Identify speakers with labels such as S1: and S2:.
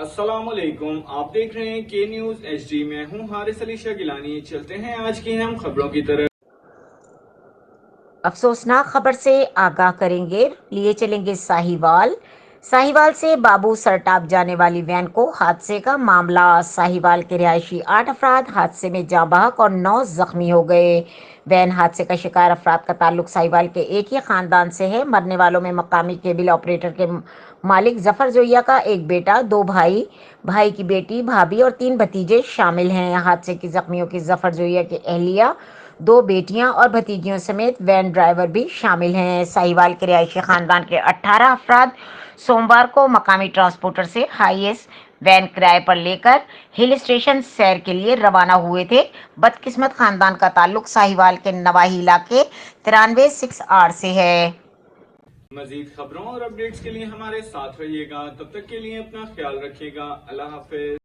S1: अस्सलाम वालेकुम, आप देख रहे हैं के न्यूज HD। मैं हूं हारिस अली शाह गिलानी। चलते हैं आज की अहम खबरों की तरफ।
S2: अफसोसनाक खबर से आगाह करेंगे, लिए चलेंगे साहिवाल। साहिवाल से बाबू सरटाप जाने वाली वैन को हादसे का मामला। साहिवाल के रिहायशी 8 अफराद हादसे में जाँ बहक और 9 जख्मी हो गए। वैन हादसे का शिकार अफराद का ताल्लुक साहिवाल के एक ही खानदान से है। मरने वालों में मकामी केबल ऑपरेटर के मालिक जफर जोइया का एक बेटा, 2 भाई, भाई की बेटी, भाभी और 3 भतीजे शामिल हैं। हादसे की जख्मियों की जफर जोइया की अहलिया, 2 बेटियां और भतीजियों समेत वैन ड्राइवर भी शामिल हैं। साहिवाल के रिहायशी खानदान के 18 अफराद सोमवार को मकामी ट्रांसपोर्टर से हाईएस वैन किराए पर लेकर हिल स्टेशन सैर के लिए रवाना हुए थे। बदकिस्मत खानदान का ताल्लुक साहिवाल के नवाही इलाके 93-6R से है।
S1: मजीद खबरों और अपडेट्स के लिए हमारे साथ रहिएगा। तब तक के लिए अपना ख्याल रखिएगा। अल्लाह हाफिज।